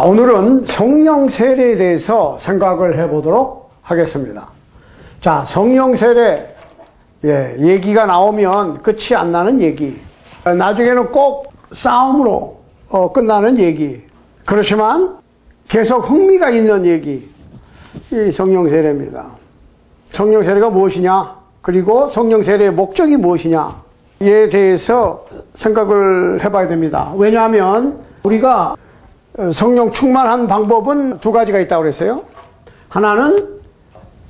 오늘은 성령 세례에 대해서 생각을 해보도록 하겠습니다. 자, 성령 세례, 얘기가 나오면 끝이 안 나는 얘기. 나중에는 꼭 싸움으로 끝나는 얘기. 그렇지만 계속 흥미가 있는 얘기. 이 성령 세례입니다. 성령 세례가 무엇이냐? 그리고 성령 세례의 목적이 무엇이냐? 이에 대해서 생각을 해봐야 됩니다. 왜냐하면 우리가 성령 충만한 방법은 두 가지가 있다고 그랬어요. 하나는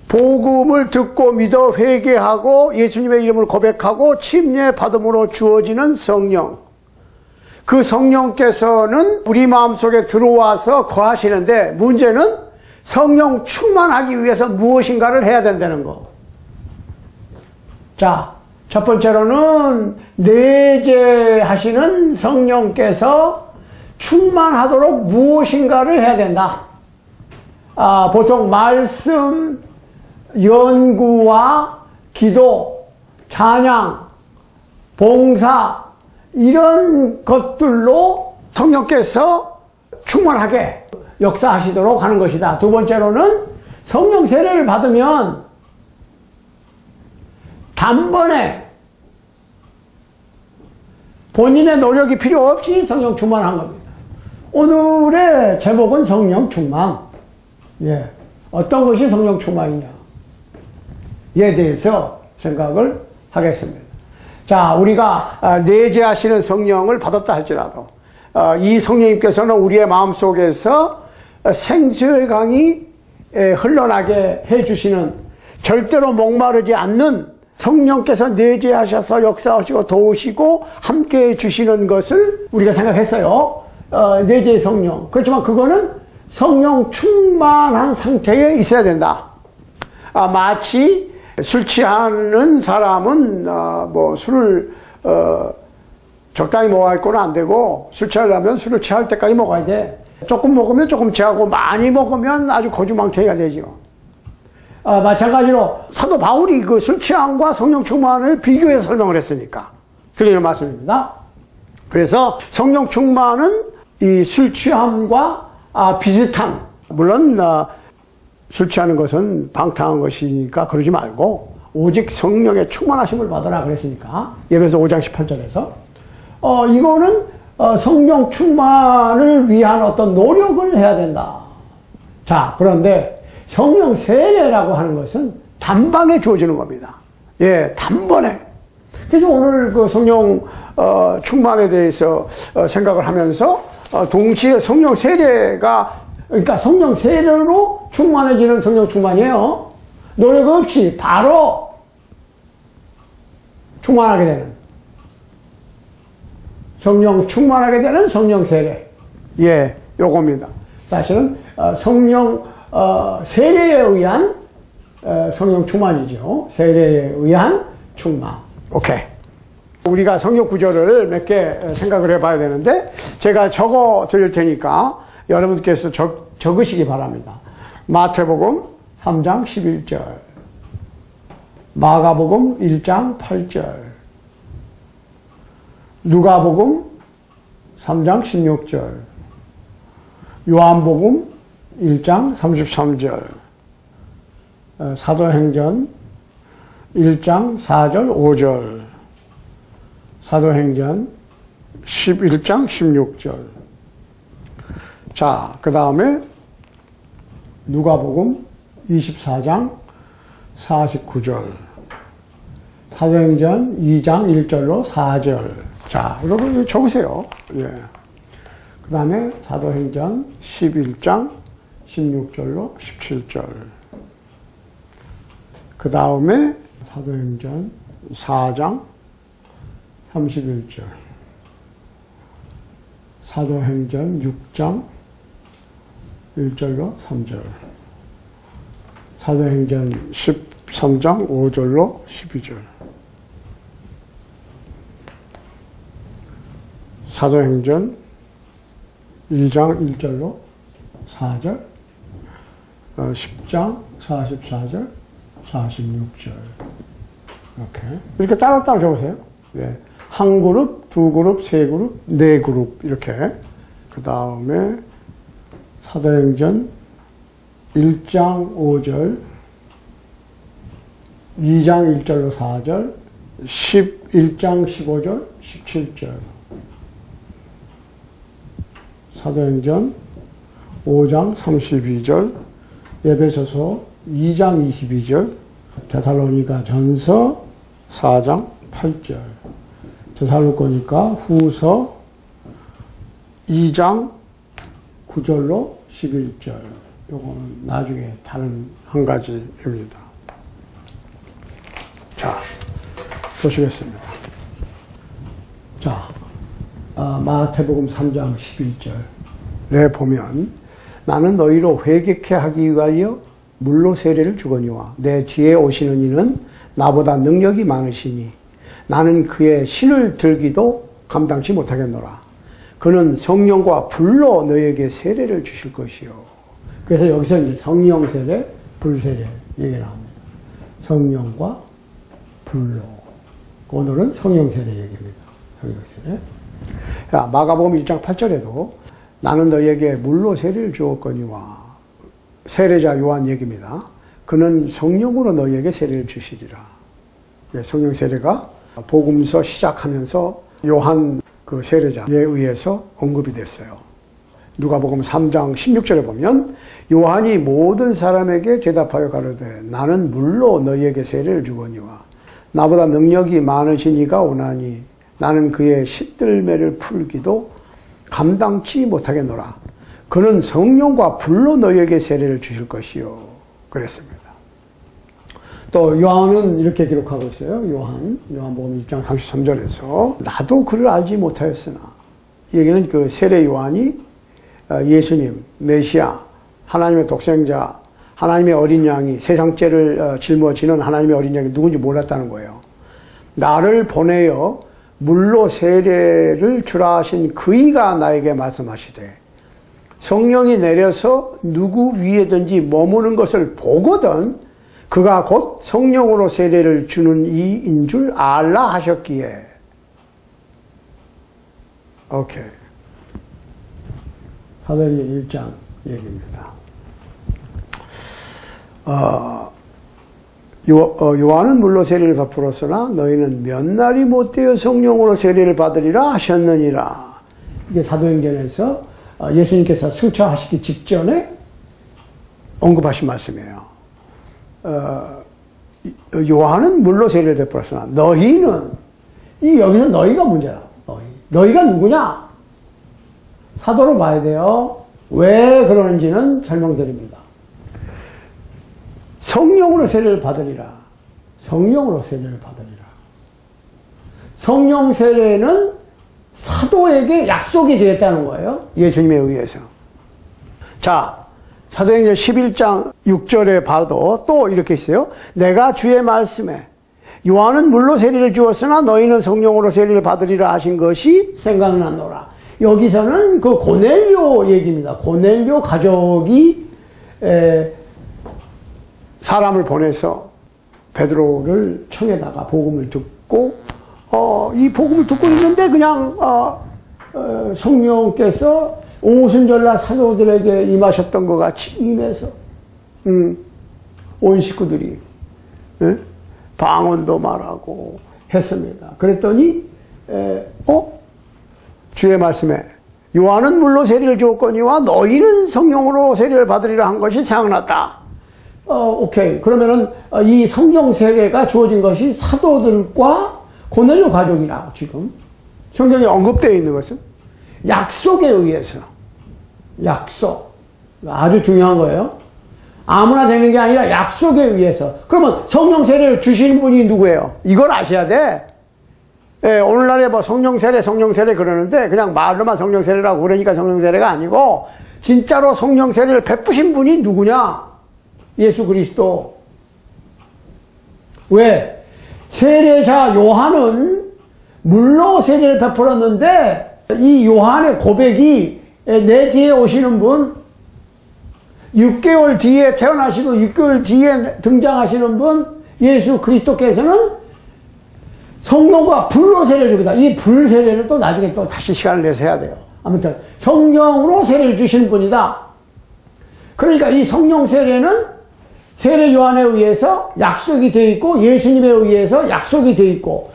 복음을 듣고 믿어 회개하고 예수님의 이름을 고백하고 침례 받음으로 주어지는 성령. 그 성령께서는 우리 마음속에 들어와서 거하시는데, 문제는 성령 충만하기 위해서 무엇인가를 해야 된다는 거. 자, 첫 번째로는 내재하시는 성령께서 충만하도록 무엇인가를 해야 된다. 보통 말씀, 연구와 기도, 찬양, 봉사, 이런 것들로 성령께서 충만하게 역사하시도록 하는 것이다. 두 번째로는 성령 세례를 받으면 단번에 본인의 노력이 필요 없이 성령 충만한 겁니다. 오늘의 제목은 성령 충만. 어떤 것이 성령 충만이냐에 대해서 생각을 하겠습니다. 자, 우리가 내재하시는 성령을 받았다 할지라도 이 성령님께서는 우리의 마음속에서 생수의 강이 흘러나게 해주시는, 절대로 목마르지 않는 성령께서 내재하셔서 역사하시고 도우시고 함께해 주시는 것을 우리가 생각했어요. 내재의 성령. 그렇지만 그거는 성령 충만한 상태에 있어야 된다. 마치 술 취하는 사람은 술을 적당히 먹어야 건 안 되고, 술 취하려면 술을 취할 때까지 먹어야 돼. 조금 먹으면 조금 취하고 많이 먹으면 아주 거주망태가 되죠. 마찬가지로 사도 바울이 그 술 취함과 성령 충만을 비교해서 설명을 했으니까 드리는 말씀입니다. 그래서 성령 충만은 이 술 취함과 비슷한, 물론 술 취하는 것은 방탕한 것이니까 그러지 말고 오직 성령의 충만하심을 받으라 그랬으니까, 에베소 5장 18절에서 이거는 성령 충만을 위한 어떤 노력을 해야 된다. 자, 그런데 성령 세례라고 하는 것은 단방에 주어지는 겁니다. 단번에. 그래서 오늘 그 성령 충만에 대해서 생각을 하면서 동시에 성령 세례가, 그러니까 성령 세례로 충만해지는 성령 충만이에요. 노력 없이 바로 충만하게 되는, 성령 충만하게 되는 성령 세례. 요겁니다. 사실은 성령 세례에 의한 성령 충만이죠. 세례에 의한 충만. 오케이. 우리가 성경 구절을 몇 개 생각을 해봐야 되는데, 제가 적어 드릴 테니까 여러분께서 적으시기 바랍니다. 마태복음 3장 11절, 마가복음 1장 8절, 누가복음 3장 16절, 요한복음 1장 33절, 사도행전 1장 4절 5절, 사도행전 11장 16절. 자, 그 다음에 누가복음 24장 49절, 사도행전 2장 1절로 4절. 자, 여러분 적으세요. 그 다음에 사도행전 11장 16절로 17절. 그 다음에 사도행전 4장 31절. 사도행전 6장 1절로 3절. 사도행전 13장 5절로 12절. 사도행전 2장 1절로 4절. 10장 44절, 46절. 이렇게 따로따로 적으세요. 한 그룹, 두 그룹, 세 그룹, 네 그룹, 이렇게. 그 다음에 사도행전 1장 5절, 2장 1절로 4절, 11장 15절, 17절. 사도행전 5장 32절, 에베소서 2장 22절, 데살로니가 전서 4장 8절, 데살로니가 후서 2장 9절로 11절. 요거는 나중에 다른 한 가지입니다. 자, 보시겠습니다. 자, 마태복음 3장 11절에 보면 나는 너희로 회개케 하기 위하여 물로 세례를 주거니와 내 뒤에 오시는 이는 나보다 능력이 많으시니 나는 그의 신을 들기도 감당치 못하겠노라. 그는 성령과 불로 너희에게 세례를 주실 것이요. 그래서 여기서 이제 성령 세례, 불 세례 얘기 나옵니다. 성령과 불로. 오늘은 성령 세례 얘기입니다. 성령 세례. 자, 마가복음 1장 8절에도 나는 너희에게 물로 세례를 주었거니와, 세례자 요한 얘기입니다. 그는 성령으로 너희에게 세례를 주시리라. 성령 세례가 복음서 시작하면서 요한 그 세례자에 의해서 언급이 됐어요. 누가복음 3장 16절에 보면 요한이 모든 사람에게 대답하여 가로되 나는 물로 너희에게 세례를 주거니와 나보다 능력이 많으신 이가 오나니 나는 그의 십들매를 풀기도 감당치 못하겠노라. 그는 성령과 불로 너희에게 세례를 주실 것이요. 그랬습니다. 또 요한은 이렇게 기록하고 있어요. 요한복음 1장 33절에서 나도 그를 알지 못하였으나, 여기는 그 세례 요한이 예수님, 메시아, 하나님의 독생자, 하나님의 어린 양이, 세상 죄를 짊어지는 하나님의 어린 양이 누군지 몰랐다는 거예요. 나를 보내어 물로 세례를 주라 하신 그이가 나에게 말씀하시되 성령이 내려서 누구 위에든지 머무는 것을 보거든 그가 곧 성령으로 세례를 주는 이인 줄 알라 하셨기에. 오케이. 사도행전 1장 얘기입니다. 요한은 물로 세례를 베풀었으나 너희는 몇 날이 못되어 성령으로 세례를 받으리라 하셨느니라. 이게 사도행전에서 예수님께서 승천하시기 직전에 언급하신 말씀이에요. 요한은 물로 세례를 베풀었으나 너희는, 여기서 너희가 문제라. 너희가 누구냐? 사도로 봐야 돼요. 왜 그러는지는 설명드립니다. 성령으로 세례를 받으리라. 성령으로 세례를 받으리라. 성령 세례는 사도에게 약속이 되었다는 거예요. 예수님에 의해서. 자, 사도행전 11장 6절에 봐도 또 이렇게 있어요. 내가 주의 말씀에 요한은 물로 세례를 주었으나 너희는 성령으로 세례를 받으리라 하신 것이 생각나노라. 여기서는 그 고넬료 얘기입니다. 고넬료 가족이 사람을 보내서 베드로를 청에다가 복음을 듣고 이 복음을 듣고 있는데 그냥 성령께서 오순절날 사도들에게 임하셨던 것 같이 임해서 온 식구들이 방언도 말하고 했습니다. 그랬더니 주의 말씀에 요한은 물로 세례를 주었거니와 너희는 성령으로 세례를 받으리라 한 것이 생각났다. 오케이. 그러면은 이 성령 세례가 주어진 것이 사도들과 고넬료 가족이라 지금 성경에 언급되어 있는 것은 약속에 의해서. 약속. 아주 중요한 거예요. 아무나 되는 게 아니라 약속에 의해서. 그러면 성령 세례를 주시는 분이 누구예요? 이걸 아셔야 돼. 예, 오늘날에 뭐 성령 세례 그러는데 그냥 말로만 성령 세례라고 그러니까 성령 세례가 아니고 진짜로 성령 세례를 베푸신 분이 누구냐? 예수 그리스도. 왜? 세례자 요한은 물로 세례를 베풀었는데 이 요한의 고백이 내 뒤에 오시는 분, 6개월 뒤에 태어나시고 6개월 뒤에 등장하시는 분 예수 그리스도께서는 성령과 불로 세례를 주겠다. 이 불 세례를 또 나중에 또 다시 시간을 내서 해야 돼요. 아무튼 성령으로 세례를 주시는 분이다. 그러니까 이 성령 세례는 세례 요한에 의해서 약속이 되어 있고 예수님에 의해서 약속이 되어 있고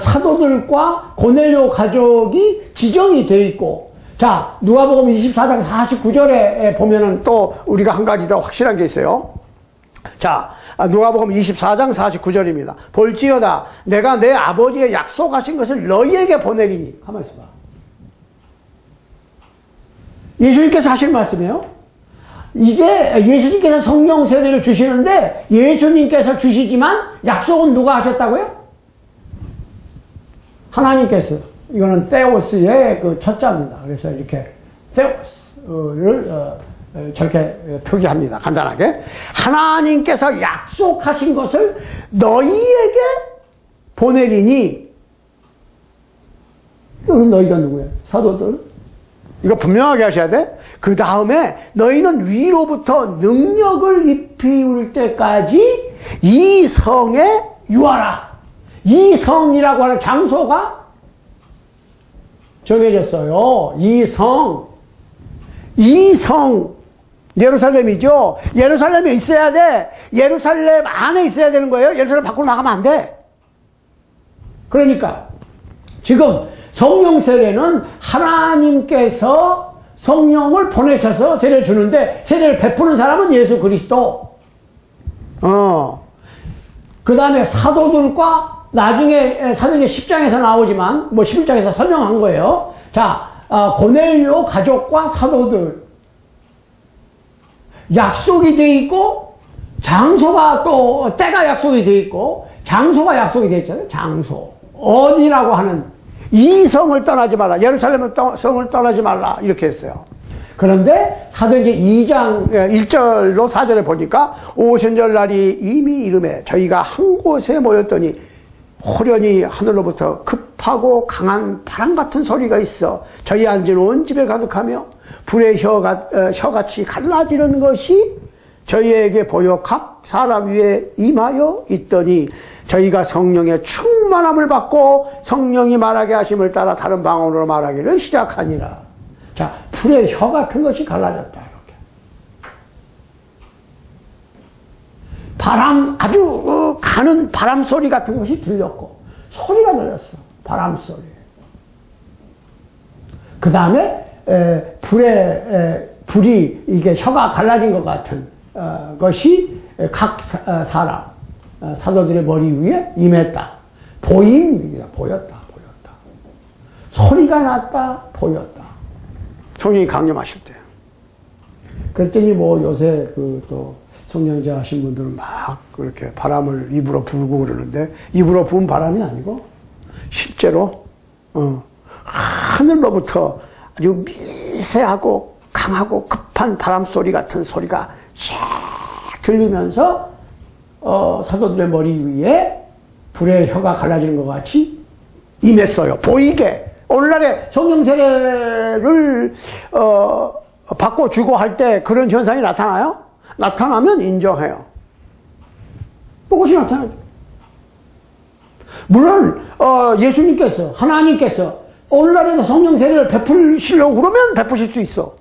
사도들과 고넬료 가족이 지정이 되어 있고 자 누가복음 24장 49절에 보면은 또 우리가 한 가지 더 확실한 게 있어요. 자 누가복음 24장 49절입니다. 볼지어다 내가 내 아버지의 약속하신 것을 너희에게 보내리니 가만히 있어봐. 예수님께서 하신 말씀이에요. 이게 예수님께서 성령 세례를 주시는데 예수님께서 주시지만 약속은 누가 하셨다고요? 하나님께서. 이거는 테오스의 그 첫자입니다. 그래서 이렇게 테오스를 저렇게 표기합니다. 간단하게. 하나님께서 약속하신 것을 너희에게 보내리니 너희가 누구예요? 사도들? 이거 분명하게 하셔야 돼. 그 다음에 너희는 위로부터 능력을 입히울 때까지 이 성에 유하라. 이 성이라고 하는 장소가 정해졌어요. 이 성 예루살렘이죠. 예루살렘에 있어야 돼. 예루살렘 안에 있어야 되는 거예요. 예루살렘 밖으로 나가면 안 돼. 그러니까 지금 성령 세례는 하나님께서 성령을 보내셔서 세례를 주는데 세례를 베푸는 사람은 예수 그리스도. 그 다음에 사도들과 나중에 사도행전 10장에서 나오지만 뭐 11장에서 설명한 거예요. 자, 고넬료 가족과 사도들 약속이 돼 있고 장소가 또 때가 약속이 돼 있고 장소가 약속이 돼 있잖아요. 장소 어디라고 하는 이 성을 떠나지 말라. 예루살렘 성을 떠나지 말라. 이렇게 했어요. 그런데 사도행전 2장 1절로 4절에 보니까 오순절 날이 이미 이름에 저희가 한 곳에 모였더니 호련히 하늘로부터 급하고 강한 바람 같은 소리가 있어 저희 앉은 온 집에 가득하며 불의 혀같이 갈라지는 것이 저희에게 보여 각 사람 위에 임하여 있더니 저희가 성령의 충만함을 받고 성령이 말하게 하심을 따라 다른 방언으로 말하기를 시작하니라. 자, 불의 혀 같은 것이 갈라졌다. 이렇게. 바람, 아주 가는 바람 소리 같은 것이 들렸고 소리가 들렸어. 바람 소리. 그 다음에 불이 이게 혀가 갈라진 것 같은 것이 각 사람 사도들의 머리 위에 임했다. 보임이다. 보였다. 소리가 났다. 보였다. 성령이 강림하실 때. 그랬더니 뭐 요새 또 성령제 하신 분들은 막 그렇게 바람을 입으로 불고 그러는데 입으로 부은 바람이 아니고 실제로 하늘로부터 아주 미세하고 강하고 급한 바람 소리 같은 소리가 쫙 들리면서 사도들의 머리 위에 불의 혀가 갈라지는 것 같이 임했어요. 보이게. 오늘날에 성령 세례를 받고 주고 할 때 그런 현상이 나타나요? 나타나면 인정해요. 똑같이 나타나죠. 물론 예수님께서 하나님께서 오늘날에도 성령 세례를 베푸시려고 그러면 베푸실 수 있어.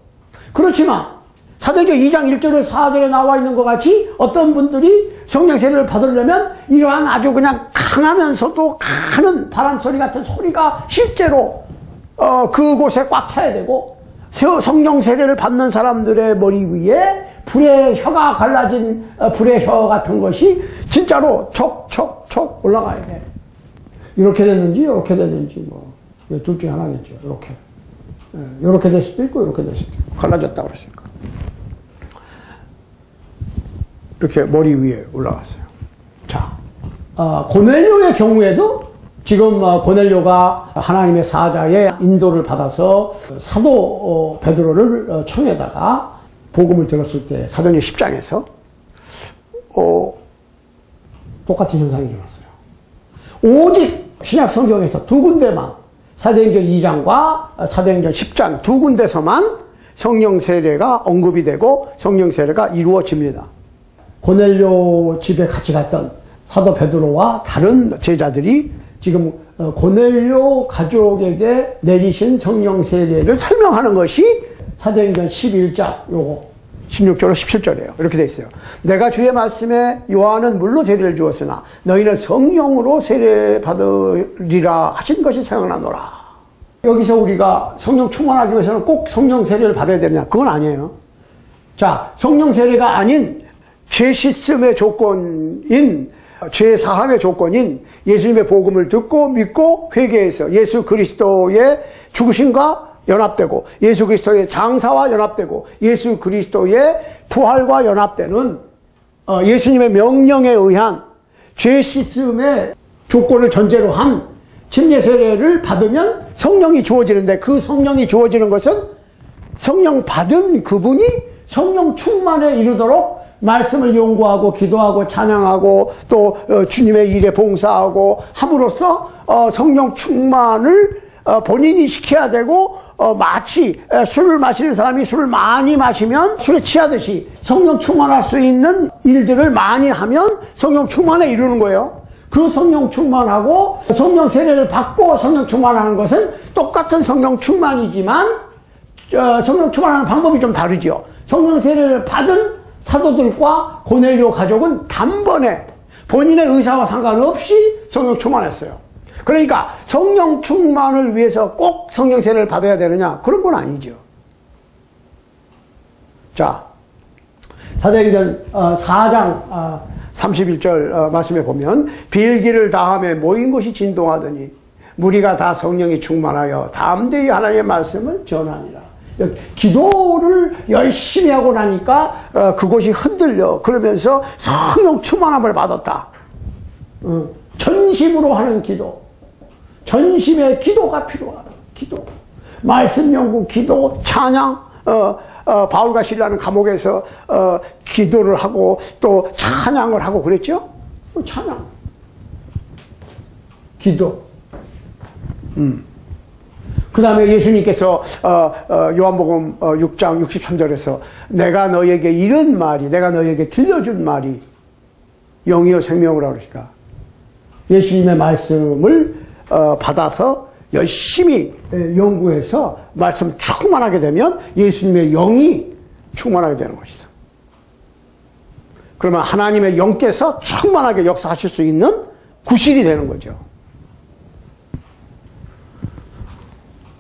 그렇지만 사도행전 2장 1절에 4절에 나와 있는 것 같이 어떤 분들이 성령 세례를 받으려면 이러한 아주 그냥 강하면서도 가는 바람 소리 같은 소리가 실제로 그곳에 꽉 차야 되고 성령 세례를 받는 사람들의 머리 위에 불의 혀가 갈라진 불의 혀 같은 것이 진짜로 촉촉촉 올라가야 돼. 이렇게 됐는지 이렇게 됐는지 뭐 둘 중에 하나겠죠. 이렇게 될 수도 있고 이렇게 될 수도 있고 갈라졌다고 그랬으니까 이렇게 머리 위에 올라갔어요. 자, 고넬료의 경우에도 지금 고넬료가 하나님의 사자의 인도를 받아서 사도 베드로를 청에다가 복음을 들었을 때 사도행전 10장에서 똑같은 현상이 일어났어요. 오직 신약 성경에서 두 군데만 사도행전 2장과 사도행전 10장 두 군데서만 성령 세례가 언급이 되고 성령 세례가 이루어집니다. 고넬료 집에 같이 갔던 사도 베드로와 다른 제자들이 지금 고넬료 가족에게 내리신 성령 세례를 설명하는 것이 사도행전 11장 요거 16절로 17절이에요. 이렇게 돼 있어요. 내가 주의 말씀에 요한은 물로 세례를 주었으나 너희는 성령으로 세례 받으리라 하신 것이 생각나노라. 여기서 우리가 성령 충만하기 위해서는 꼭 성령 세례를 받아야 되느냐? 그건 아니에요. 자, 성령 세례가 아닌 죄 씻음의 조건인, 죄 사함의 조건인 예수님의 복음을 듣고 믿고 회개해서 예수 그리스도의 죽으심과 연합되고 예수 그리스도의 장사와 연합되고 예수 그리스도의 부활과 연합되는 예수님의 명령에 의한 죄 씻음의 조건을 전제로 한 침례 세례를 받으면 성령이 주어지는데, 그 성령이 주어지는 것은 성령 받은 그분이 성령 충만에 이르도록 말씀을 연구하고 기도하고 찬양하고 또 주님의 일에 봉사하고 함으로써 성령 충만을 본인이 시켜야 되고, 마치 술을 마시는 사람이 술을 많이 마시면 술에 취하듯이 성령 충만할 수 있는 일들을 많이 하면 성령 충만에 이르는 거예요. 그 성령 충만하고 성령 세례를 받고 성령 충만하는 것은 똑같은 성령 충만이지만 성령 충만하는 방법이 좀 다르죠. 성령 세례를 받은 사도들과 고넬료 가족은 단번에 본인의 의사와 상관없이 성령 충만했어요. 그러니까 성령 충만을 위해서 꼭 성령 세례를 받아야 되느냐? 그런 건 아니죠. 자, 사도행전 4장 31절 말씀에 보면 빌기를 다함에 모인 곳이 진동하더니 무리가 다 성령이 충만하여 담대히 하나님의 말씀을 전하니라. 기도를 열심히 하고 나니까 그곳이 흔들려. 그러면서 성령 충만함을 받았다. 전심으로 하는 기도, 전심의 기도가 필요하다. 기도, 말씀 연구, 기도, 찬양. 바울과 실라는 감옥에서 기도를 하고 또 찬양을 하고 그랬죠? 찬양, 기도. 그 다음에 예수님께서 요한복음 6장 63절에서 내가 너에게 이른 말이, 내가 너에게 들려준 말이 영이요 생명이라고 그러니까 예수님의 말씀을 받아서 열심히 연구해서 말씀 충만하게 되면 예수님의 영이 충만하게 되는 것이다. 그러면 하나님의 영께서 충만하게 역사하실 수 있는 구실이 되는 거죠.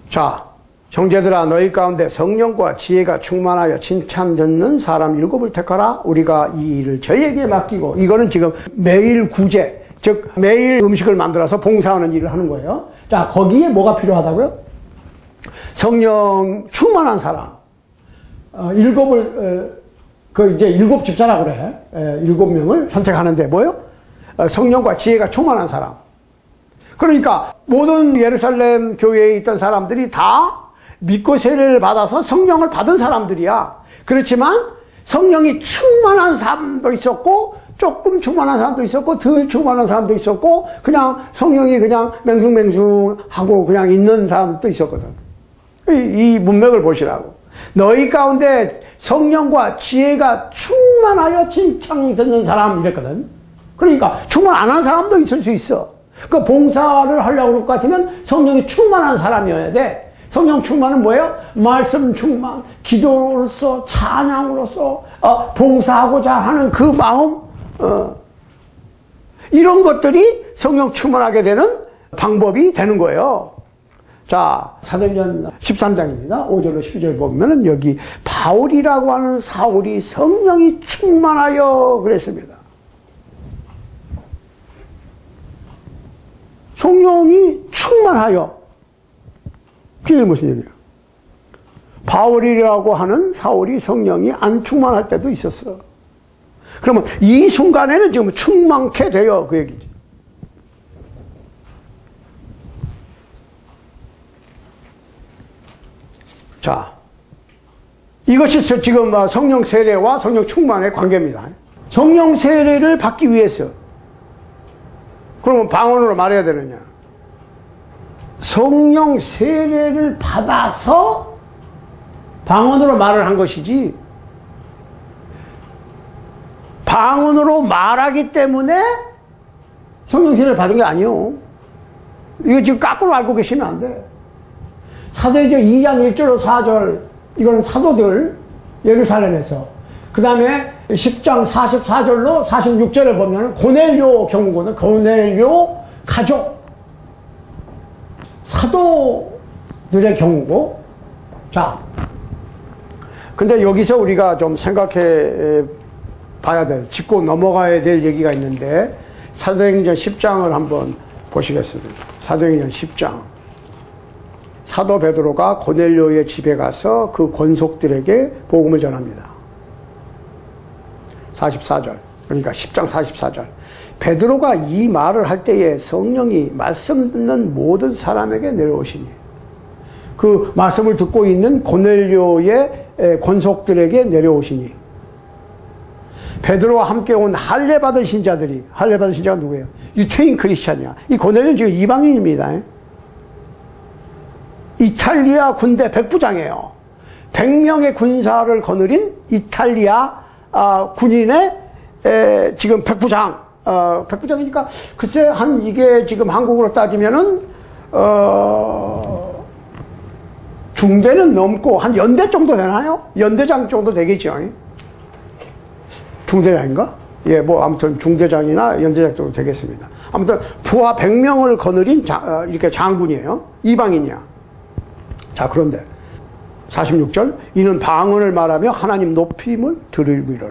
자, 형제들아 너희 가운데 성령과 지혜가 충만하여 칭찬 듣는 사람 7을 택하라. 우리가 이 일을 저희에게 맡기고, 이거는 지금 매일 구제, 즉 매일 음식을 만들어서 봉사하는 일을 하는 거예요. 자, 거기에 뭐가 필요하다고요? 성령 충만한 사람 7을 이제 7 집사라 그래. 7명을 선택하는데 뭐예요? 성령과 지혜가 충만한 사람. 그러니까 모든 예루살렘 교회에 있던 사람들이 다 믿고 세례를 받아서 성령을 받은 사람들이야. 그렇지만 성령이 충만한 사람도 있었고 조금 충만한 사람도 있었고 덜 충만한 사람도 있었고 그냥 성령이 그냥 맹숭맹숭하고 그냥 있는 사람도 있었거든. 이 문맥을 보시라고. 너희 가운데 성령과 지혜가 충만하여 칭찬 듣는 사람 이랬거든. 그러니까 충만 안 한 사람도 있을 수 있어. 그 봉사를 하려고 그럴 것 같으면 성령이 충만한 사람이어야 돼. 성령 충만은 뭐예요? 말씀 충만, 기도로서, 찬양으로서, 봉사하고자 하는 그 마음, 이런 것들이 성령 충만하게 되는 방법이 되는 거예요. 자, 사도행전 13장입니다. 5절로 12절 보면은 여기 바울이라고 하는 사울이 성령이 충만하여 그랬습니다. 성령이 충만하여. 그게 무슨 얘기예요? 바울이라고 하는 사울이 성령이 안 충만할 때도 있었어. 그러면 이 순간에는 지금 충만케 돼요. 그 얘기지. 자, 이것이 지금 성령 세례와 성령 충만의 관계입니다. 성령 세례를 받기 위해서 그러면 방언으로 말해야 되느냐? 성령 세례를 받아서 방언으로 말을 한 것이지 방언으로 말하기 때문에 성령 세례를 받은 게 아니에요. 이거 지금 거꾸로 알고 계시면 안 돼. 사도행전 2장 1절로 4절 이거는 사도들 예루살렘에서 그 다음에 10장 44절로 46절을 보면 고넬료 경우거든. 고넬료 가족 사도들의 경우고. 자, 근데 여기서 우리가 좀 생각해 봐야 될, 짚고 넘어가야 될 얘기가 있는데, 사도행전 10장을 한번 보시겠습니다. 사도행전 10장. 사도 베드로가 고넬료의 집에 가서 그 권속들에게 복음을 전합니다. 44절. 그러니까 10장 44절. 베드로가 이 말을 할 때에 성령이 말씀 듣는 모든 사람에게 내려오시니, 그 말씀을 듣고 있는 고넬료의 권속들에게 내려오시니, 베드로와 함께 온 할례 받은 신자들이, 할례 받은 신자가 누구예요? 유태인 크리스찬이야. 이 고넬료는 지금 이방인입니다. 이탈리아 군대 백부장이에요. 100명의 군사를 거느린 이탈리아 군인의 지금 백부장. 백부장이니까 글쎄 한 이게 지금 한국으로 따지면은 중대는 넘고 한 연대 정도 되나요? 연대장 정도 되겠죠. 중대장인가? 예, 뭐 아무튼 중대장이나 연대장 정도 되겠습니다. 아무튼 부하 100명을 거느린 이렇게 장군이에요. 이방인이야. 자, 그런데 46절, 이는 방언을 말하며 하나님 높임을 들으리라.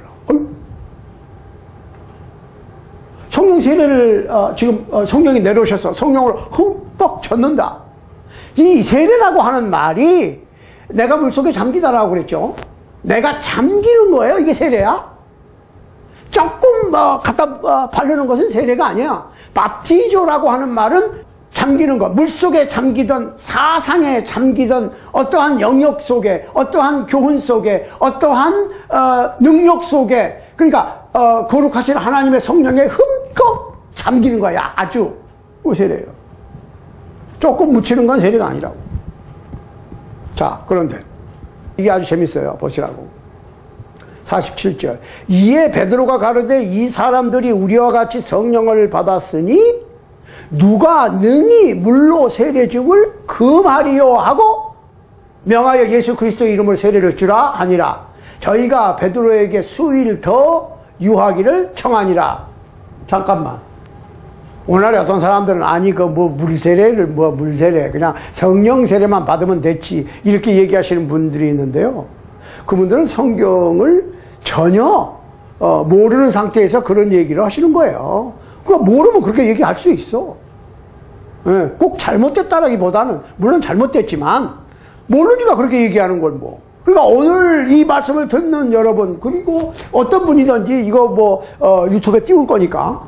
성령 세례를 지금 성령이 내려오셔서 성령을 흠뻑 젖는다. 이 세례라고 하는 말이 내가 물속에 잠기다라고 그랬죠. 내가 잠기는 거예요. 이게 세례야? 조금 갖다 바르는 것은 세례가 아니야. 밥티조라고 하는 말은 잠기는 것, 물속에 잠기던, 사상에 잠기던 어떠한 영역 속에, 어떠한 교훈 속에, 어떠한 능력 속에, 그러니까 거룩하신 하나님의 성령에 흠뻑 잠기는 거야. 아주 세례예요. 조금 묻히는 건 세례가 아니라고. 자, 그런데 이게 아주 재밌어요. 보시라고. 47절. 이에 베드로가 가르되 이 사람들이 우리와 같이 성령을 받았으니 누가 능히 물로 세례 줌을 금하리요 하고 명하여 예수 그리스도의 이름으로 세례를 주라 하니라. 저희가 베드로에게 수일 더 유하기를 청하니라. 잠깐만. 오늘날에 어떤 사람들은 아니 물세례를 물세례 그냥 성령 세례만 받으면 됐지 이렇게 얘기하시는 분들이 있는데요. 그분들은 성경을 전혀 모르는 상태에서 그런 얘기를 하시는 거예요. 그러니까 모르면 그렇게 얘기할 수 있어. 예, 꼭 잘못됐다라기보다는 물론 잘못됐지만 모르니까 그렇게 얘기하는 걸 뭐. 그러니까 오늘 이 말씀을 듣는 여러분, 그리고 어떤 분이든지 이거 유튜브에 띄울 거니까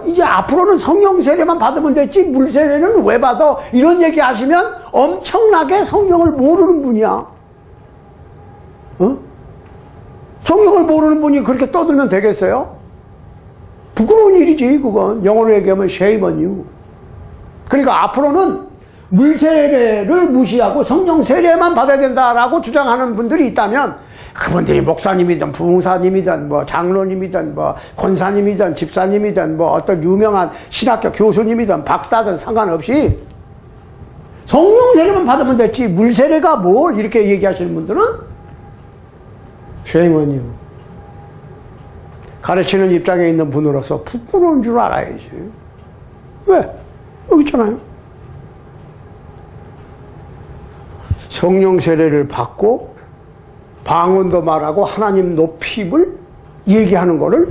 이제 앞으로는 성령 세례만 받으면 됐지 물 세례는 왜 받아? 이런 얘기 하시면 엄청나게 성령을 모르는 분이야. 성령을 모르는 분이 그렇게 떠들면 되겠어요? 부끄러운 일이지, 그건. 영어로 얘기하면 shame on you. 그러니까 앞으로는 물 세례를 무시하고 성령 세례만 받아야 된다라고 주장하는 분들이 있다면 그분들이 목사님이든 부흥사님이든 장로님이든 권사님이든 집사님이든 어떤 유명한 신학교 교수님이든 박사든 상관없이 성령 세례만 받으면 됐지 물 세례가 뭘 이렇게 얘기하시는 분들은 shame on you. 가르치는 입장에 있는 분으로서 부끄러운 줄 알아야지. 왜? 여기 있잖아요. 성령 세례를 받고 방언도 말하고 하나님 높임을 얘기하는 거를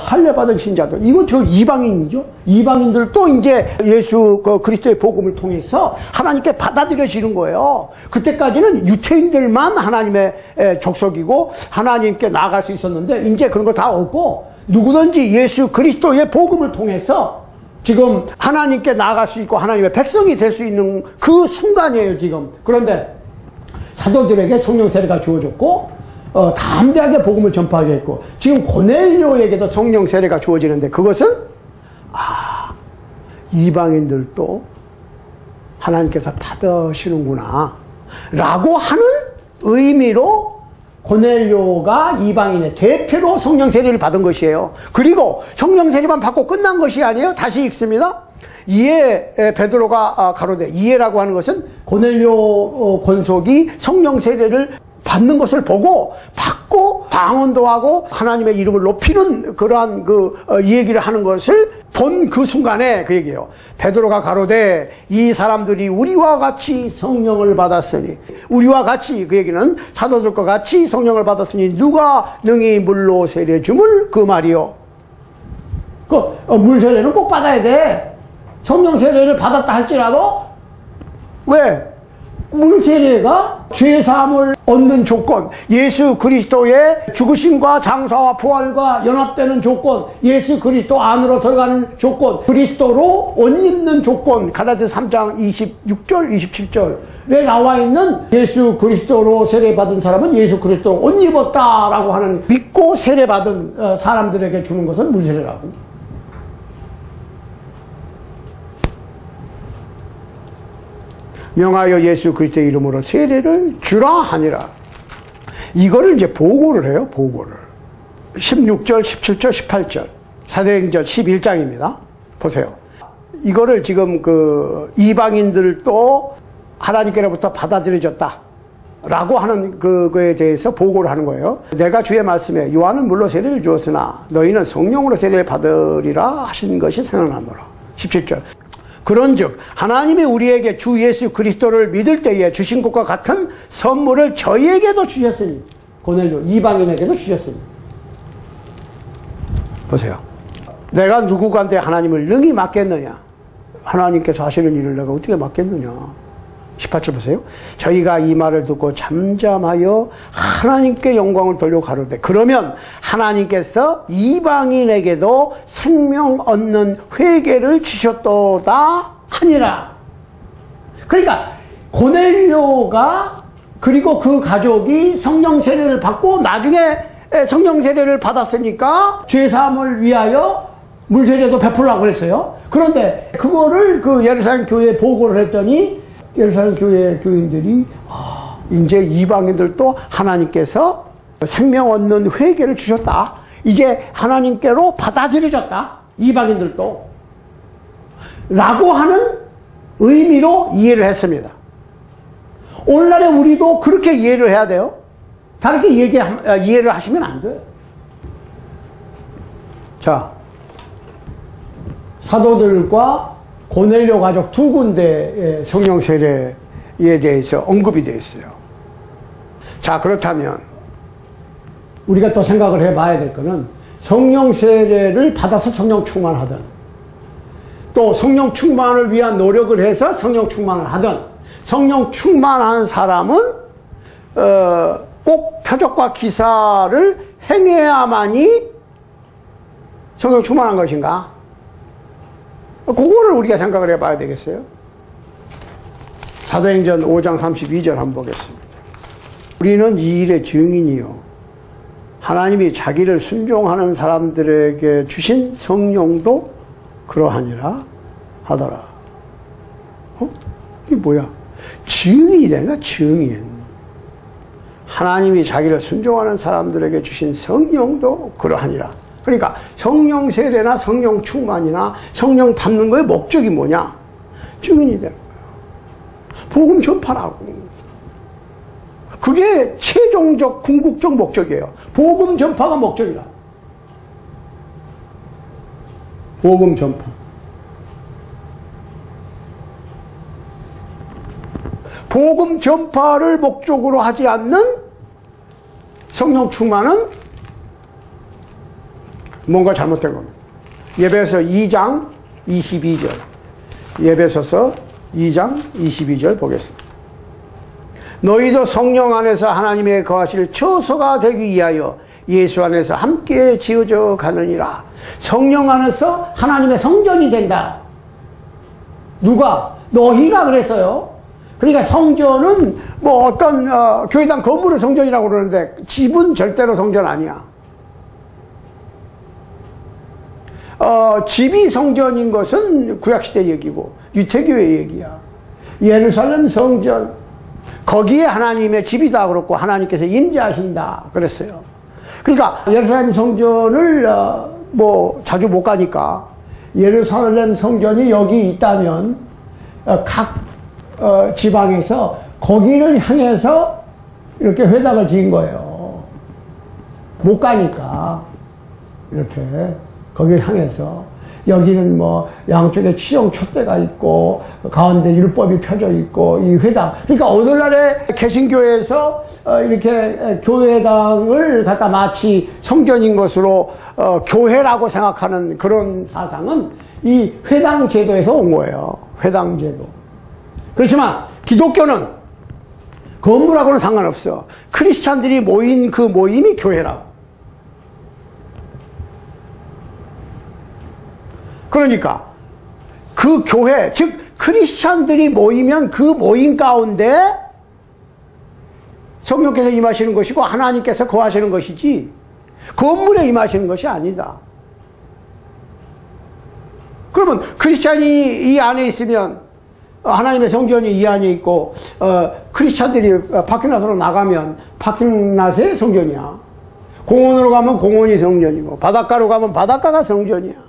할례 받은 신자들, 이거 저 이방인이죠. 이방인들도 이제 예수 그리스도의 복음을 통해서 하나님께 받아들여지는 거예요. 그때까지는 유태인들만 하나님의 족속이고 하나님께 나아갈 수 있었는데 이제 그런 거 다 없고 누구든지 예수 그리스도의 복음을 통해서 지금 하나님께 나아갈 수 있고 하나님의 백성이 될 수 있는 그 순간이에요, 지금. 그런데 사도들에게 성령 세례가 주어졌고 담대하게 복음을 전파하게 했고 지금 고넬료에게도 성령 세례가 주어지는데 그것은 이방인들도 하나님께서 받으시는구나 라고 하는 의미로 고넬료가 이방인의 대표로 성령 세례를 받은 것이에요. 그리고 성령 세례만 받고 끝난 것이 아니에요. 다시 읽습니다. 이에 베드로가 가로되, 이에라고 하는 것은 고넬료 권속이 성령 세례를 받는 것을 보고 받고 방언도 하고 하나님의 이름을 높이는 그러한 얘기를 하는 것을 본 그 순간에 그 얘기예요. 베드로가 가로되 이 사람들이 우리와 같이 성령을 받았으니, 우리와 같이, 그 얘기는 사도들과 같이 성령을 받았으니 누가 능히 물로 세례 줌을 그 말이요. 물 세례는 꼭 받아야 돼. 성령 세례를 받았다 할지라도 왜? 물 세례가 죄사함을 얻는 조건, 예수 그리스도의 죽으심과 장사와 부활과 연합되는 조건, 예수 그리스도 안으로 들어가는 조건, 그리스도로 옷 입는 조건, 갈라디아서 3장 26절, 27절에 나와 있는 예수 그리스도로 세례받은 사람은 예수 그리스도로 옷 입었다라고 하는, 믿고 세례받은 사람들에게 주는 것은 물 세례라고. 명하여 예수 그리스도의 이름으로 세례를 주라 하니라. 이거를 이제 보고를 해요. 보고를. 16절, 17절, 18절 사도행전 11장입니다. 보세요. 이거를 지금 이방인들도 하나님께로부터 받아들여졌다 라고 하는 그거에 대해서 보고를 하는 거예요. 내가 주의 말씀에 요한은 물로 세례를 주었으나 너희는 성령으로 세례를 받으리라 하신 것이 생각나노라. 17절. 그런즉 하나님이 우리에게 주 예수 그리스도를 믿을 때에 주신 것과 같은 선물을 저희에게도 주셨으니, 고넬료 이방인에게도 주셨으니. 보세요. 내가 누구한테 하나님을 능히 맡겠느냐? 하나님께서 하시는 일을 내가 어떻게 맡겠느냐? 18절 보세요. 저희가 이 말을 듣고 잠잠하여 하나님께 영광을 돌려 가로되 그러면 하나님께서 이방인에게도 생명 얻는 회개를 주셨도다 하니라. 그러니까 고넬료가 그리고 그 가족이 성령 세례를 받고 나중에 성령 세례를 받았으니까 죄사함을 위하여 물 세례도 베풀라고 그랬어요. 그런데 그거를 그 예루살렘 교회에 보고를 했더니 예루살렘 교회 교인들이 이제 이방인들도 하나님께서 생명 얻는 회개를 주셨다. 이제 하나님께로 받아들여졌다. 이방인들도. 라고 하는 의미로 이해를 했습니다. 오늘날에 우리도 그렇게 이해를 해야 돼요. 다르게 이해를 하시면 안 돼요. 자, 사도들과 고넬료 가족 두 군데의 성령 세례에 대해서 언급이 되어 있어요. 자, 그렇다면 우리가 또 생각을 해봐야 될 거는 성령 세례를 받아서 성령 충만하든 또 성령 충만을 위한 노력을 해서 성령 충만을 하든 성령 충만한 사람은 꼭 표적과 기사를 행해야만이 성령 충만한 것인가? 그거를 우리가 생각을 해봐야 되겠어요. 사도행전 5장 32절 한번 보겠습니다. 우리는 이 일의 증인이요 하나님이 자기를 순종하는 사람들에게 주신 성령도 그러하니라 하더라. 이게 뭐야? 증인이 되는 거야. 증인. 하나님이 자기를 순종하는 사람들에게 주신 성령도 그러하니라. 그러니까 성령 세례나 성령 충만이나 성령 받는 거의 목적이 뭐냐? 증인이 되는 거예요. 복음 전파라고. 그게 최종적 궁극적 목적이에요. 복음 전파가 목적이라. 복음 전파. 복음 전파를 목적으로 하지 않는 성령 충만은 뭔가 잘못된 겁니다. 에베소서 2장 22절. 에베소서 2장 22절 보겠습니다. 너희도 성령 안에서 하나님의 거하실 처소가 되기 위하여 예수 안에서 함께 지어져 가느니라. 성령 안에서 하나님의 성전이 된다. 누가? 너희가 그랬어요. 그러니까 성전은 뭐 어떤 교회당 건물을 성전이라고 그러는데 집은 절대로 성전 아니야. 집이 성전인 것은 구약시대 얘기고 유태교의 얘기야. 예루살렘 성전 거기에 하나님의 집이다 그렇고 하나님께서 임재하신다 그랬어요. 그러니까 예루살렘 성전을 뭐 자주 못 가니까 예루살렘 성전이 여기 있다면 각 지방에서 거기를 향해서 이렇게 회당을 지은 거예요. 못 가니까 이렇게 거기를 향해서 여기는 뭐 양쪽에 치용 촛대가 있고 가운데 율법이 펴져 있고 이 회당, 그러니까 오늘날의 개신교회에서 이렇게 교회당을 갖다 마치 성전인 것으로 교회라고 생각하는 그런 사상은 이 회당 제도에서 온 거예요. 회당 제도. 그렇지만 기독교는 건물하고는 상관없어. 크리스찬들이 모인 그 모임이 교회라고. 그러니까 그 교회, 즉 크리스찬들이 모이면 그 모임 가운데 성령께서 임하시는 것이고 하나님께서 거하시는 것이지 건물에 임하시는 것이 아니다. 그러면 크리스찬이 이 안에 있으면 하나님의 성전이 이 안에 있고 크리스찬들이 파킹랏으로 나가면 파킹랏의 성전이야. 공원으로 가면 공원이 성전이고 바닷가로 가면 바닷가가 성전이야.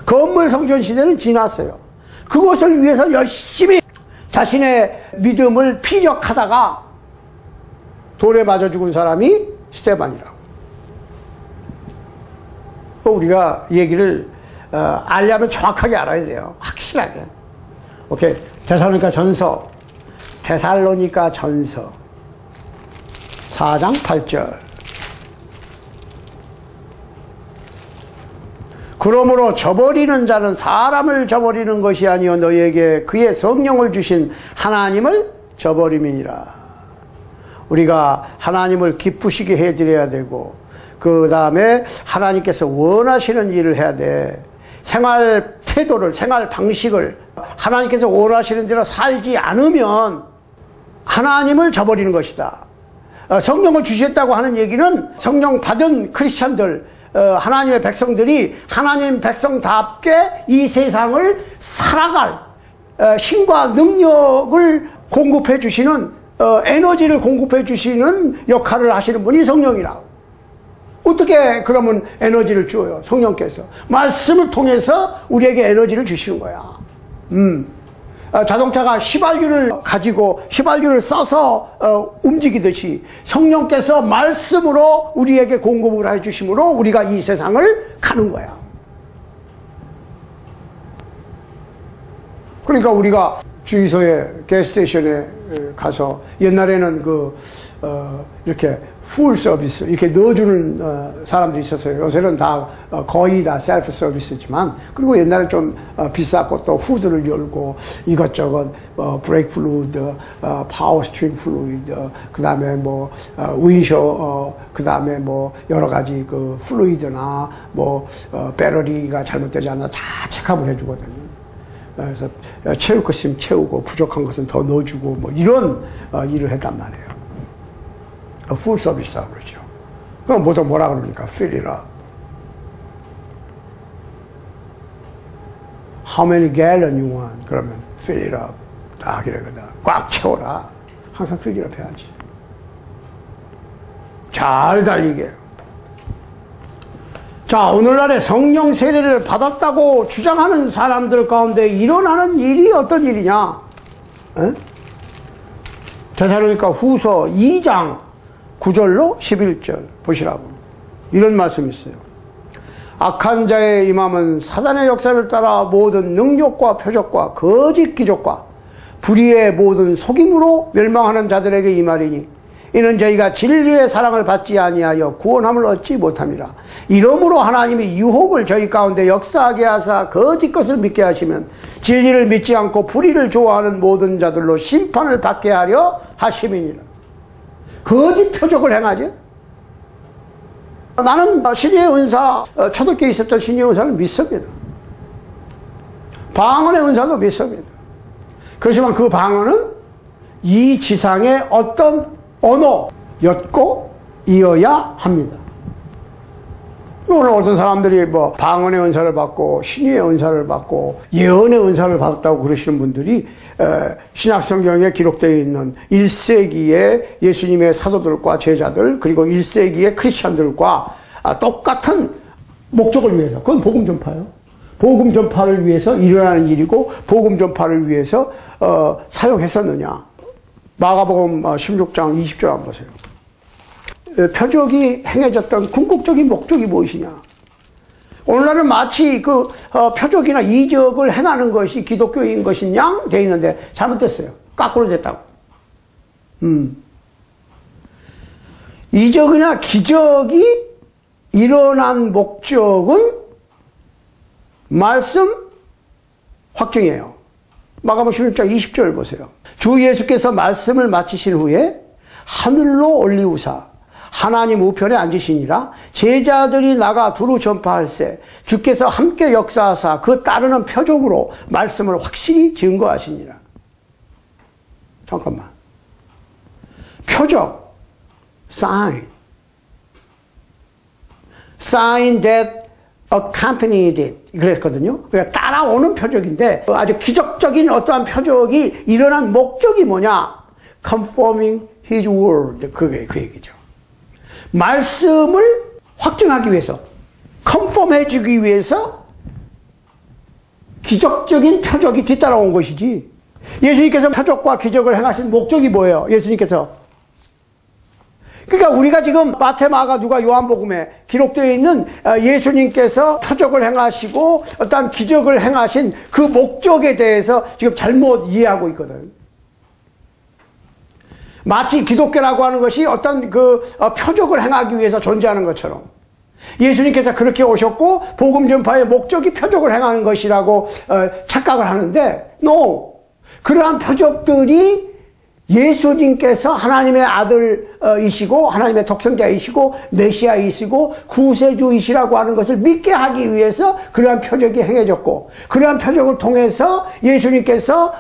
건물 성전 시대는 지났어요. 그것을 위해서 열심히 자신의 믿음을 피력하다가 돌에 맞아 죽은 사람이 스데반이라고. 우리가 얘기를 알려면 정확하게 알아야 돼요. 확실하게. 오케이. 데살로니가 전서 4장 8절. 그러므로 저버리는 자는 사람을 저버리는 것이 아니요 너희에게 그의 성령을 주신 하나님을 저버림이니라. 우리가 하나님을 기쁘시게 해드려야 되고 그 다음에 하나님께서 원하시는 일을 해야 돼. 생활 태도를, 생활 방식을 하나님께서 원하시는 대로 살지 않으면 하나님을 저버리는 것이다. 성령을 주셨다고 하는 얘기는 성령 받은 크리스찬들, 하나님의 백성들이 하나님 백성답게 이 세상을 살아갈 힘과 능력을 공급해 주시는, 에너지를 공급해 주시는 역할을 하시는 분이 성령이라고. 어떻게 그러면 에너지를 줘요? 성령께서 말씀을 통해서 우리에게 에너지를 주시는 거야. 자동차가 휘발유를 가지고 휘발유를 써서 움직이듯이 성령께서 말씀으로 우리에게 공급을 해주심으로 우리가 이 세상을 가는 거야. 그러니까 우리가 주유소에 가스스테이션에 가서 옛날에는 이렇게 풀 서비스 이렇게 넣어주는 사람들이 있었어요. 요새는 다 거의 다 셀프 서비스지만, 그리고 옛날에 좀 비쌌고 또 후드를 열고 이것저것 브레이크 플루이드, 파워 스트링 플루이드, 그 다음에 뭐 윈셔, 그 다음에 뭐 여러 가지 그 플루이드나 뭐 배터리가 잘못되지 않나 다 체크업을 해주거든요. 그래서 채울 것 있으면 채우고 부족한 것은 더 넣어주고 뭐 이런 일을 했단 말이에요. 풀 서비스라고 그러죠. 그럼 뭐라 그럽니까? Fill it up. How many gallon you want? 그러면 fill it up. 다 그러거든. 꽉 채워라. 항상 fill it up 해야지. 잘 달리게. 자, 오늘날에 성령 세례를 받았다고 주장하는 사람들 가운데 일어나는 일이 어떤 일이냐? 데살로니가 후서 2장 9절로 11절 보시라고. 이런 말씀이 있어요. 악한 자의 임함은 사단의 역사를 따라 모든 능력과 표적과 거짓 기적과 불의의 모든 속임으로 멸망하는 자들에게 임하리니 이는 저희가 진리의 사랑을 받지 아니하여 구원함을 얻지 못함이라. 이러므로 하나님이 유혹을 저희 가운데 역사하게 하사 거짓 것을 믿게 하시면 진리를 믿지 않고 불의를 좋아하는 모든 자들로 심판을 받게 하려 하심이니라. 거짓 표적을 행하죠. 나는 신의 은사, 초대교회에 있었던 신의 은사를 믿습니다. 방언의 은사도 믿습니다. 그렇지만 그 방언은 이 지상의 어떤 언어였고 이어야 합니다. 오늘 어떤 사람들이 뭐 방언의 은사를 받고 신의 은사를 받고 예언의 은사를 받았다고 그러시는 분들이 신약 성경에 기록되어 있는 1세기의 예수님의 사도들과 제자들, 그리고 1세기의 크리스찬들과 똑같은 목적을 위해서, 그건 복음 전파예요. 복음 전파를 위해서 일어나는 일이고 복음 전파를 위해서 사용했었느냐. 마가복음 16장 20절 한번 보세요. 표적이 행해졌던 궁극적인 목적이 무엇이냐? 오늘날은 마치 그 표적이나 이적을 행하는 것이 기독교인 것이냐 돼 있는데 잘못됐어요. 거꾸로 됐다고. 이적이나 기적이 일어난 목적은 말씀 확증이에요. 마가복음 16장 20절 보세요. 주 예수께서 말씀을 마치신 후에 하늘로 올리우사 하나님 우편에 앉으시니라. 제자들이 나가 두루 전파할세 주께서 함께 역사하사 그 따르는 표적으로 말씀을 확실히 증거하시니라. 잠깐만. 표적, sign that accompanied it 그랬거든요. 그러니까 따라오는 표적인데 아주 기적적인 어떠한 표적이 일어난 목적이 뭐냐? Confirming His word. 그게 그 얘기죠. 말씀을 확증하기 위해서, 컨펌해주기 위해서 기적적인 표적이 뒤따라온 것이지. 예수님께서 표적과 기적을 행하신 목적이 뭐예요? 예수님께서. 그러니까 우리가 지금 마태, 마가, 누가, 요한복음에 기록되어 있는 예수님께서 표적을 행하시고 어떤 기적을 행하신 그 목적에 대해서 지금 잘못 이해하고 있거든. 마치 기독교라고 하는 것이 어떤 그 표적을 행하기 위해서 존재하는 것처럼 예수님께서 그렇게 오셨고 복음 전파의 목적이 표적을 행하는 것이라고 착각을 하는데 no! 그러한 표적들이 예수님께서 하나님의 아들이시고 하나님의 독생자이시고 메시아이시고 구세주이시라고 하는 것을 믿게 하기 위해서 그러한 표적이 행해졌고 그러한 표적을 통해서 예수님께서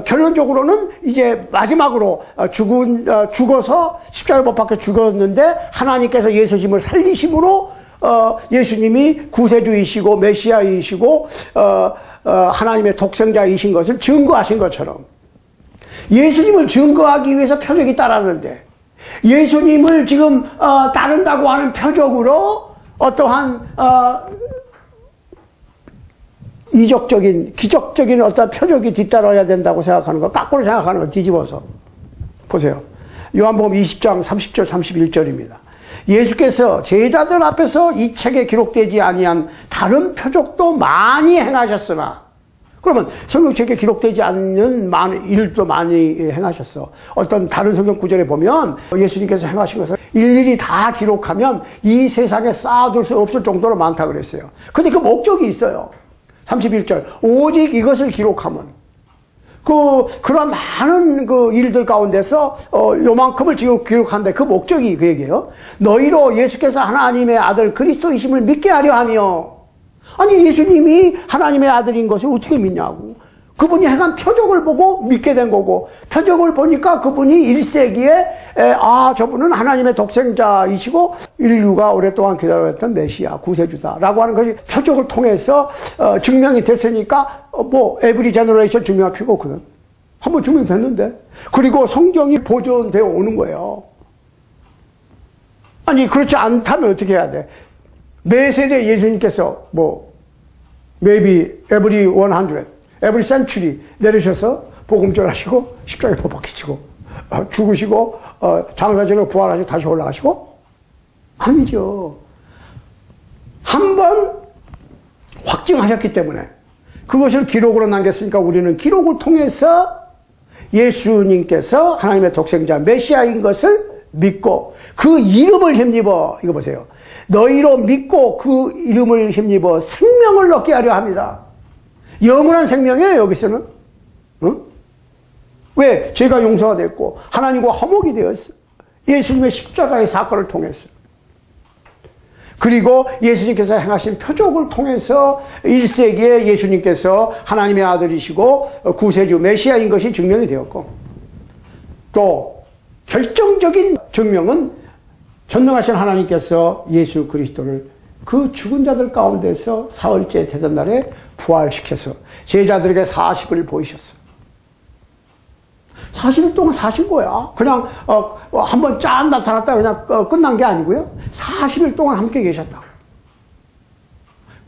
결론적으로는 이제 마지막으로 죽어서 십자가에 못 박혀 죽었는데 하나님께서 예수님을 살리심으로 예수님이 구세주이시고 메시아이시고 하나님의 독생자이신 것을 증거하신 것처럼 예수님을 증거하기 위해서 표적이 따랐는데 예수님을 지금 따른다고 하는 표적으로 어떠한 이적적인 기적적인 어떤 표적이 뒤따라야 된다고 생각하는 거 거꾸로 생각하는 거 뒤집어서 보세요. 요한복음 20장 30절 31절입니다. 예수께서 제자들 앞에서 이 책에 기록되지 아니한 다른 표적도 많이 행하셨으나 그러면 성경책에 기록되지 않는 일도 많이 행하셨어. 어떤 다른 성경 구절에 보면 예수님께서 행하신 것을 일일이 다 기록하면 이 세상에 쌓아둘 수 없을 정도로 많다 그랬어요. 근데 그 목적이 있어요. 31절 오직 이것을 기록하면 그런 많은 그 일들 가운데서 요만큼을 지금 기록한데 그 목적이 그 얘기예요. 너희로 예수께서 하나님의 아들 그리스도이심을 믿게 하려 하며 아니 예수님이 하나님의 아들인 것을 어떻게 믿냐고. 그분이 행한 표적을 보고 믿게 된 거고 표적을 보니까 그분이 1세기에 저분은 하나님의 독생자이시고 인류가 오랫동안 기다려왔던 메시아 구세주다라고 하는 것이 표적을 통해서 증명이 됐으니까 에브리 제너레이션 증명할 필요가 없거든. 한번 증명됐는데 그리고 성경이 보존되어 오는 거예요. 아니 그렇지 않다면 어떻게 해야 돼? 매 세대 예수님께서 maybe every 100, every century 내리셔서 복음 전하시고 십자가에 못 박히시고 죽으시고 장사절로 부활하시고 다시 올라가시고 아니죠. 한 번 확증하셨기 때문에 그것을 기록으로 남겼으니까 우리는 기록을 통해서 예수님께서 하나님의 독생자 메시아인 것을 믿고 그 이름을 힘입어 이거 보세요. 너희로 믿고 그 이름을 힘입어 생명을 얻게 하려 합니다. 영원한 생명이에요 여기서는. 왜? 죄가 용서가 됐고 하나님과 화목이 되었어. 예수님의 십자가의 사건을 통해서. 그리고 예수님께서 행하신 표적을 통해서 1세기에 예수님께서 하나님의 아들이시고 구세주 메시아인 것이 증명이 되었고 또 결정적인 증명은 전능하신 하나님께서 예수 그리스도를 그 죽은 자들 가운데서 사흘째 되던 날에 부활시켜서 제자들에게 40일 보이셨어. 40일 동안 사신 거야. 그냥 한번 짠 나타났다 그냥 끝난 게 아니고요. 40일 동안 함께 계셨다.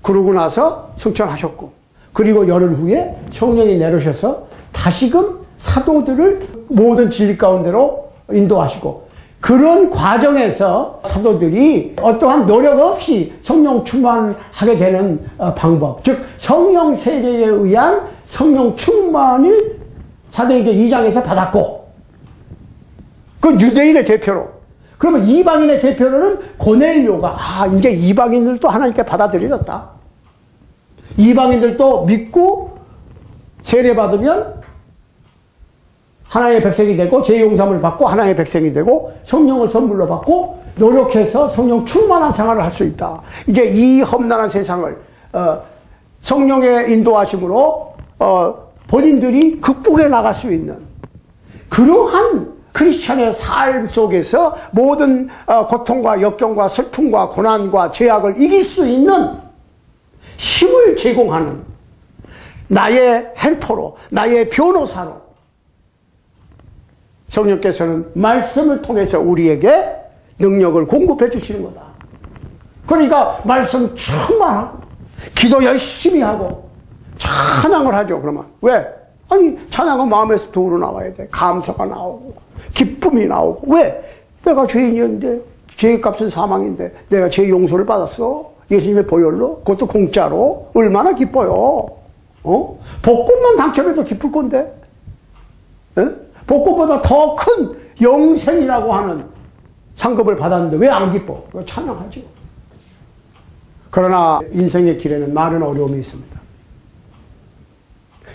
그러고 나서 승천하셨고 그리고 열흘 후에 성령이 내려오셔서 다시금 사도들을 모든 진리 가운데로 인도하시고, 그런 과정에서 사도들이 어떠한 노력 없이 성령 충만하게 되는 방법, 즉 성령 세례에 의한 성령 충만을 사도행전 2장에서 받았고, 그 유대인의 대표로, 그러면 이방인의 대표로는 고넬료가 이제 이방인들도 하나님께 받아들여졌다, 이방인들도 믿고 세례받으면 하나님의 백성이 되고 죄 용서함을 받고 하나님의 백성이 되고 성령을 선물로 받고 노력해서 성령 충만한 생활을 할 수 있다. 이제 이 험난한 세상을 성령의 인도하심으로 본인들이 극복해 나갈 수 있는 그러한 크리스찬의 삶 속에서 모든 고통과 역경과 슬픔과 고난과 죄악을 이길 수 있는 힘을 제공하는 나의 헬퍼로, 나의 변호사로 성령께서는 말씀을 통해서 우리에게 능력을 공급해 주시는 거다. 그러니까 말씀 충만하고 기도 열심히 하고 찬양을 하죠. 그러면 왜? 아니 찬양은 마음에서 도로 나와야 돼. 감사가 나오고 기쁨이 나오고. 왜? 내가 죄인이었는데 죄값은 사망인데 내가 죄 용서를 받았어. 예수님의 보혈로, 그것도 공짜로. 얼마나 기뻐요. 복권만 당첨해도 기쁠 건데. 에? 복권보다 더 큰 영생이라고 하는 상급을 받았는데 왜 안 기뻐? 그거 찬양하죠. 그러나 인생의 길에는 많은 어려움이 있습니다.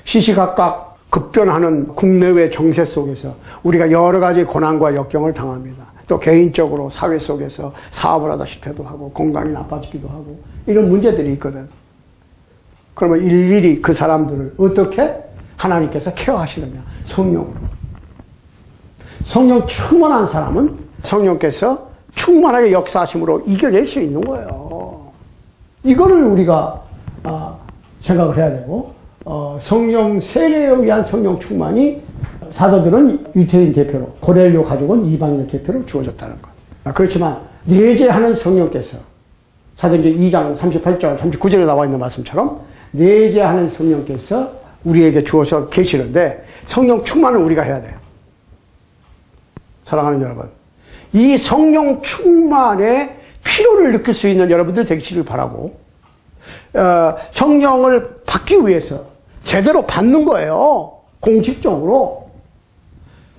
시시각각 급변하는 국내외 정세 속에서 우리가 여러 가지 고난과 역경을 당합니다. 또 개인적으로 사회 속에서 사업을 하다 실패도 하고 건강이 나빠지기도 하고 이런 문제들이 있거든. 그러면 일일이 그 사람들을 어떻게 하나님께서 케어하시느냐? 성령으로. 성령 충만한 사람은 성령께서 충만하게 역사하심으로 이겨낼 수 있는 거예요. 이거를 우리가 생각을 해야 되고, 성령 세례에 의한 성령 충만이 사도들은 유태인 대표로, 고넬료 가족은 이방인의 대표로 주어졌다는 것. 그렇지만 내재하는 성령께서 사도행전 2장 38절 39절에 나와 있는 말씀처럼 내재하는 성령께서 우리에게 주어서 계시는데 성령 충만을 우리가 해야 돼요. 사랑하는 여러분, 이 성령 충만의 필요를 느낄 수 있는 여러분들 되시길 바라고, 성령을 받기 위해서 제대로 받는 거예요. 공식적으로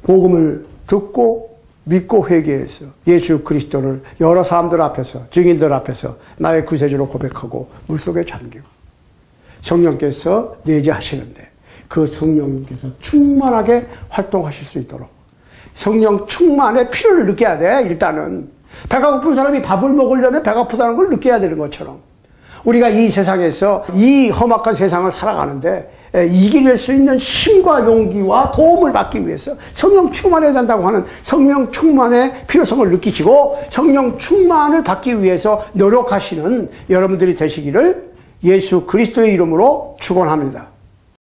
복음을 듣고 믿고 회개해서 예수 그리스도를 여러 사람들 앞에서, 증인들 앞에서 나의 구세주로 고백하고 물속에 잠기고 성령께서 내재하시는데 그 성령님께서 충만하게 활동하실 수 있도록 성령 충만의 필요를 느껴야 돼. 일단은 배가 고픈 사람이 밥을 먹으려면 배가 고프다는 걸 느껴야 되는 것처럼 우리가 이 세상에서 이 험악한 세상을 살아가는데 이길 수 있는 힘과 용기와 도움을 받기 위해서 성령 충만해야 된다고 하는 성령 충만의 필요성을 느끼시고 성령 충만을 받기 위해서 노력하시는 여러분들이 되시기를 예수 그리스도의 이름으로 축원합니다.